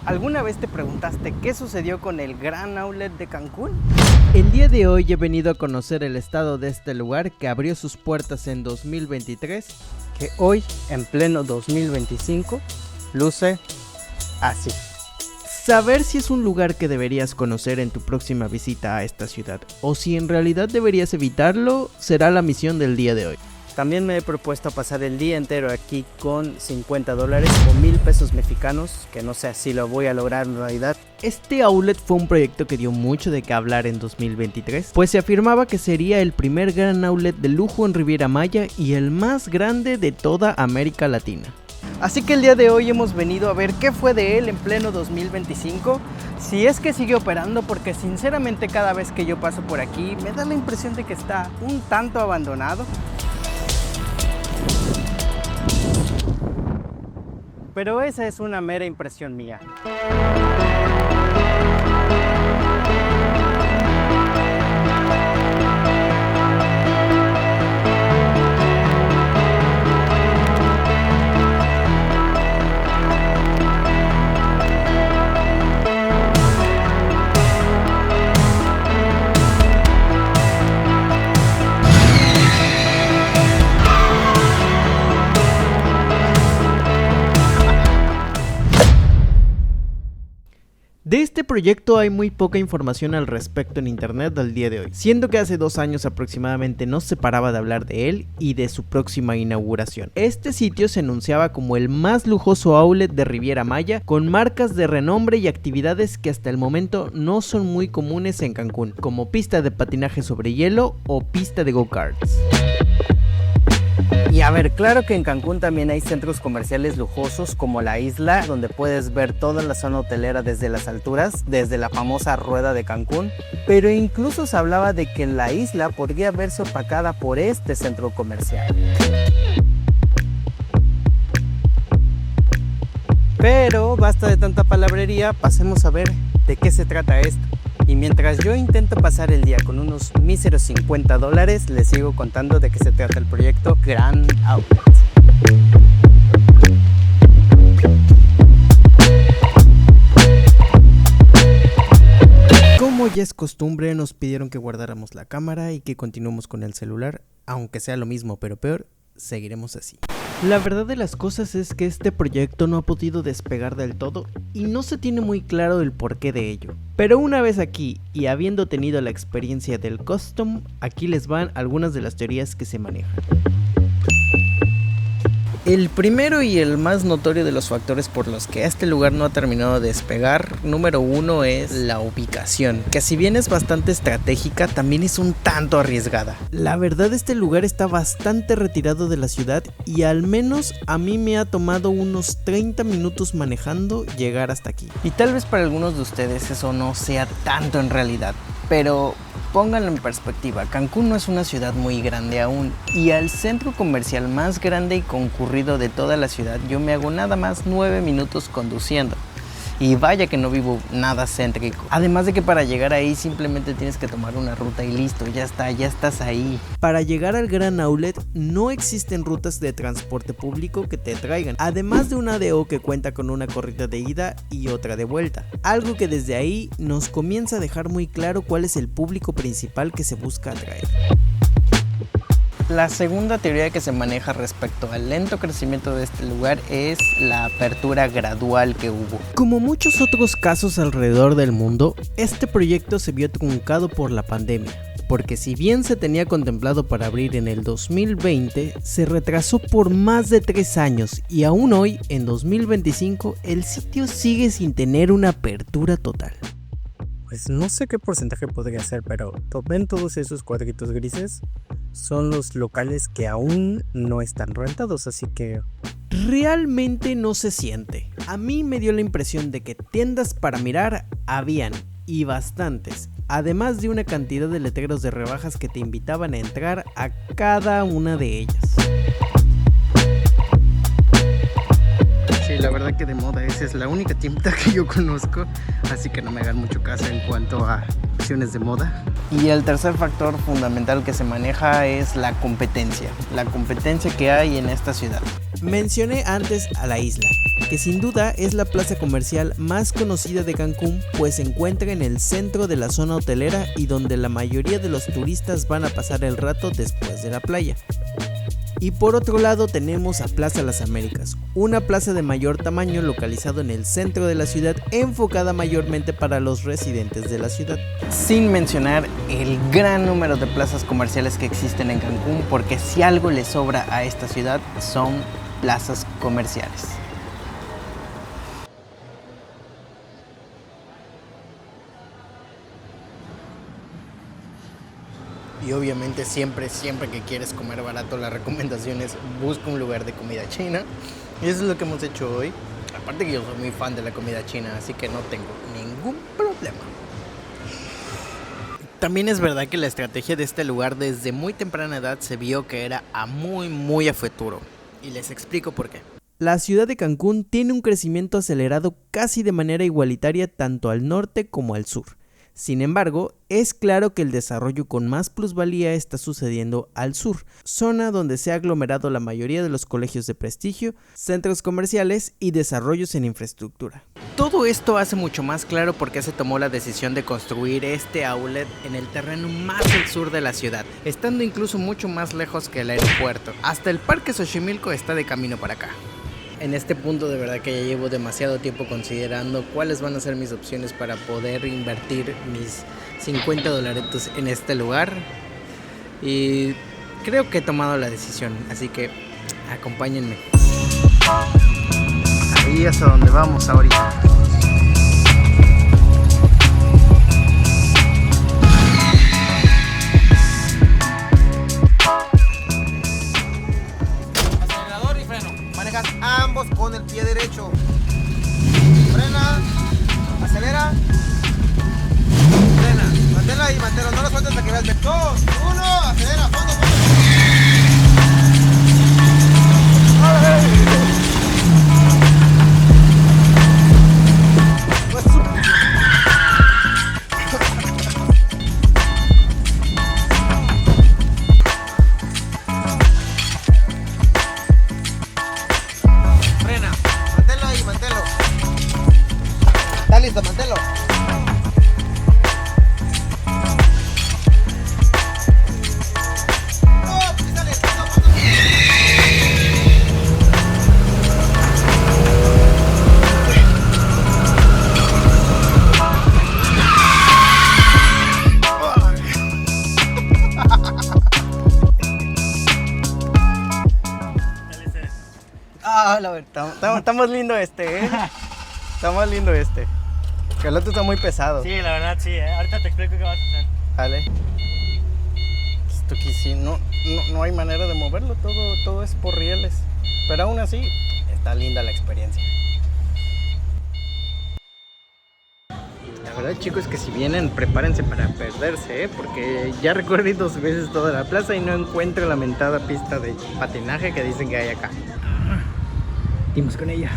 ¿Alguna vez te preguntaste qué sucedió con el Gran Outlet de Cancún? El día de hoy he venido a conocer el estado de este lugar que abrió sus puertas en 2023, Que hoy, en pleno 2025, luce así. saber si es un lugar que deberías conocer en tu próxima visita a esta ciudad o si en realidad deberías evitarlo será la misión del día de hoy. También me he propuesto pasar el día entero aquí con $50 o 1,000 pesos mexicanos, que no sé si lo voy a lograr en realidad. Este outlet fue un proyecto que dio mucho de qué hablar en 2023, pues se afirmaba que sería el primer gran outlet de lujo en Riviera Maya y el más grande de toda América Latina. Así que el día de hoy hemos venido a ver qué fue de él en pleno 2025, si es que sigue operando, porque sinceramente cada vez que yo paso por aquí me da la impresión de que está un tanto abandonado. Pero esa es una mera impresión mía. De este proyecto hay muy poca información al respecto en internet al día de hoy, siendo que hace 2 años aproximadamente no se paraba de hablar de él y de su próxima inauguración. Este sitio se anunciaba como el más lujoso outlet de Riviera Maya, con marcas de renombre y actividades que hasta el momento no son muy comunes en Cancún, como pista de patinaje sobre hielo o pista de go-karts. Y a ver, claro que en Cancún también hay centros comerciales lujosos como La Isla, donde puedes ver toda la zona hotelera desde las alturas, desde la famosa rueda de Cancún, pero incluso se hablaba de que La Isla podría verse opacada por este centro comercial. Pero basta de tanta palabrería, pasemos a ver de qué se trata esto. Y mientras yo intento pasar el día con unos míseros $50, les sigo contando de qué se trata el proyecto Grand Outlet. Como ya es costumbre, nos pidieron que guardáramos la cámara y que continuemos con el celular, aunque sea lo mismo pero peor, seguiremos así. La verdad de las cosas es que este proyecto no ha podido despegar del todo y no se tiene muy claro el porqué de ello. Pero una vez aquí y habiendo tenido la experiencia del custom, aquí les van algunas de las teorías que se manejan. El primero y el más notorio de los factores por los que este lugar no ha terminado de despegar, número 1 es la ubicación, que si bien es bastante estratégica, también es un tanto arriesgada. La verdad, este lugar está bastante retirado de la ciudad y al menos a mí me ha tomado unos 30 minutos manejando llegar hasta aquí. Y tal vez para algunos de ustedes eso no sea tanto en realidad, pero pónganlo en perspectiva, Cancún no es una ciudad muy grande aún, y al centro comercial más grande y concurrido de toda la ciudad yo me hago nada más 9 minutos conduciendo. Y vaya que no vivo nada céntrico. Además de que para llegar ahí simplemente tienes que tomar una ruta y listo, ya está, ya estás ahí. Para llegar al Gran Outlet no existen rutas de transporte público que te traigan, además de una ADO que cuenta con una corrida de ida y otra de vuelta. Algo que desde ahí nos comienza a dejar muy claro cuál es el público principal que se busca atraer. La segunda teoría que se maneja respecto al lento crecimiento de este lugar es la apertura gradual que hubo. Como muchos otros casos alrededor del mundo, este proyecto se vio truncado por la pandemia, porque si bien se tenía contemplado para abrir en el 2020, se retrasó por más de 3 años y aún hoy, en 2025, el sitio sigue sin tener una apertura total. Pues no sé qué porcentaje podría ser, pero ven todos esos cuadritos grises, son los locales que aún no están rentados, así que realmente no se siente. A mí me dio la impresión de que tiendas para mirar habían, y bastantes, además de una cantidad de letreros de rebajas que te invitaban a entrar a cada una de ellas. Sí, la verdad que de moda esa es la única tienda que yo conozco, así que no me hagan mucho caso en cuanto a opciones de moda. Y el tercer factor fundamental que se maneja es la competencia que hay en esta ciudad. Mencioné antes a La Isla, que sin duda es la plaza comercial más conocida de Cancún, pues se encuentra en el centro de la zona hotelera y donde la mayoría de los turistas van a pasar el rato después de la playa. Y por otro lado tenemos a Plaza Las Américas, una plaza de mayor tamaño localizado en el centro de la ciudad, enfocada mayormente para los residentes de la ciudad. Sin mencionar el gran número de plazas comerciales que existen en Cancún, porque si algo le sobra a esta ciudad son plazas comerciales. Y obviamente siempre que quieres comer barato, la recomendación es busca un lugar de comida china. Y eso es lo que hemos hecho hoy. Aparte que yo soy muy fan de la comida china, así que no tengo ningún problema. También es verdad que la estrategia de este lugar desde muy temprana edad se vio que era muy a futuro. Y les explico por qué. La ciudad de Cancún tiene un crecimiento acelerado casi de manera igualitaria tanto al norte como al sur. Sin embargo, es claro que el desarrollo con más plusvalía está sucediendo al sur, zona donde se ha aglomerado la mayoría de los colegios de prestigio, centros comerciales y desarrollos en infraestructura. Todo esto hace mucho más claro por qué se tomó la decisión de construir este outlet en el terreno más al sur de la ciudad, estando incluso mucho más lejos que el aeropuerto. Hasta el Parque Xochimilco está de camino para acá. En este punto de verdad que ya llevo demasiado tiempo considerando cuáles van a ser mis opciones para poder invertir mis $50 en este lugar. Y creo que he tomado la decisión, así que acompáñenme. Ahí es a donde vamos ahorita. Ambos con el pie derecho. Frena, acelera, frena, manténla ahí, manténlo, no lo sueltes hasta que veas. 2, 1, acelera, fondo. Listo, manténlo. La verdad, estamos lindo este, Estamos lindo este. Que el otro está muy pesado. Sí, la verdad sí, ahorita te explico qué vas a hacer. Vale. Esto aquí sí, no hay manera de moverlo, todo es por rieles. Pero aún así, está linda la experiencia. La verdad, chicos, que si vienen, prepárense para perderse, porque ya recorrí 2 veces toda la plaza y no encuentro la mentada pista de patinaje que dicen que hay acá. Dimos con ella.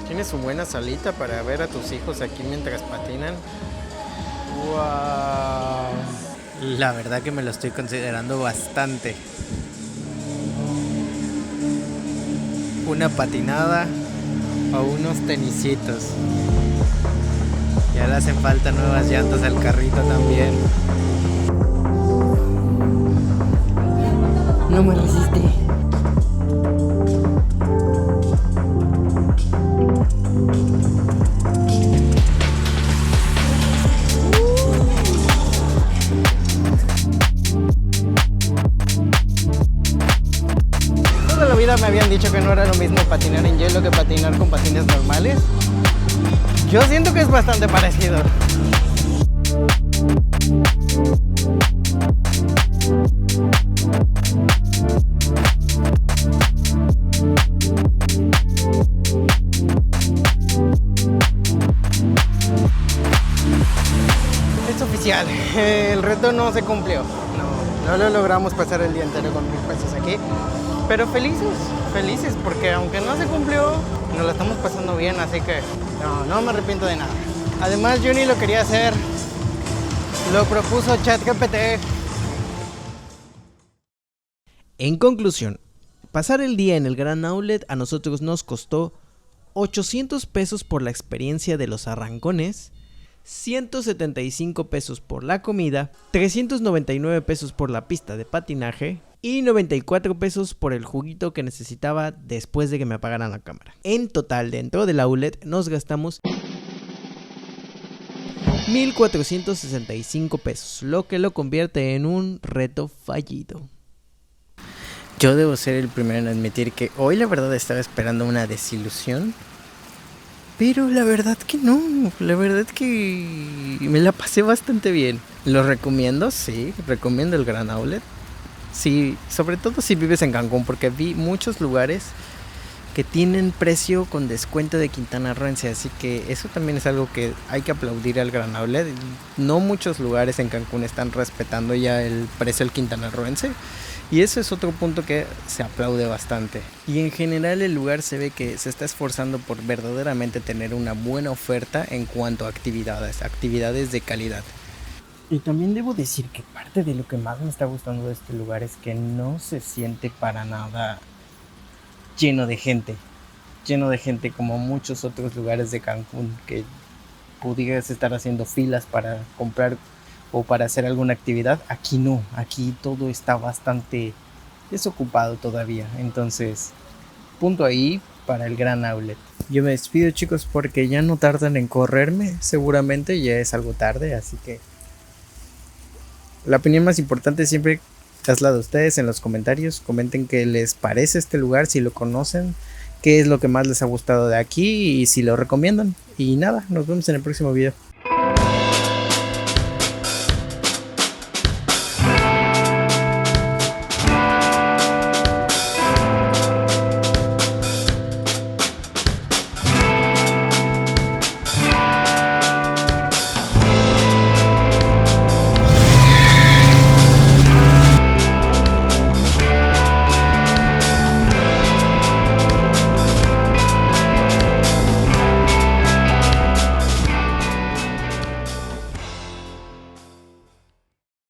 Tiene su buena salita para ver a tus hijos aquí mientras patinan. ¡Wow! La verdad que me lo estoy considerando bastante. Una patinada o unos tenisitos. Ya le hacen falta nuevas llantas al carrito también. No me resiste. Toda la vida me habían dicho que no era lo mismo patinar en hielo que patinar con patines normales. Yo siento que es bastante parecido. Es oficial, el reto no se cumplió. No lo logramos pasar el día entero con 1000 pesos aquí. Pero felices, porque aunque no se cumplió, nos lo estamos pasando bien, así que no me arrepiento de nada. Además, yo ni lo quería hacer, lo propuso ChatGPT. En conclusión, pasar el día en el Gran Outlet a nosotros nos costó 800 pesos por la experiencia de los arrancones, 175 pesos por la comida, 399 pesos por la pista de patinaje y 94 pesos por el juguito que necesitaba después de que me apagaran la cámara. En total, dentro del outlet nos gastamos 1,465 pesos, lo que lo convierte en un reto fallido. Yo debo ser el primero en admitir que hoy la verdad estaba esperando una desilusión. Pero la verdad que no, la verdad que me la pasé bastante bien. ¿Lo recomiendo? Sí, recomiendo el Gran Outlet. Sí, sobre todo si vives en Cancún, porque vi muchos lugares que tienen precio con descuento de quintanarroense, así que eso también es algo que hay que aplaudir al Gran Outlet. No muchos lugares en Cancún están respetando ya el precio del quintanarroense, y eso es otro punto que se aplaude bastante. Y en general el lugar se ve que se está esforzando por verdaderamente tener una buena oferta en cuanto a actividades de calidad. Y también debo decir que parte de lo que más me está gustando de este lugar es que no se siente para nada lleno de gente como muchos otros lugares de Cancún, que pudieras estar haciendo filas para comprar o para hacer alguna actividad. Aquí no, aquí todo está bastante desocupado todavía, entonces punto ahí para el Gran Outlet. Yo me despido, chicos, porque ya no tardan en correrme, seguramente ya es algo tarde, así que la opinión más importante siempre traslado a ustedes en los comentarios. Comenten qué les parece este lugar, si lo conocen, qué es lo que más les ha gustado de aquí y si lo recomiendan. Y nada, nos vemos en el próximo video.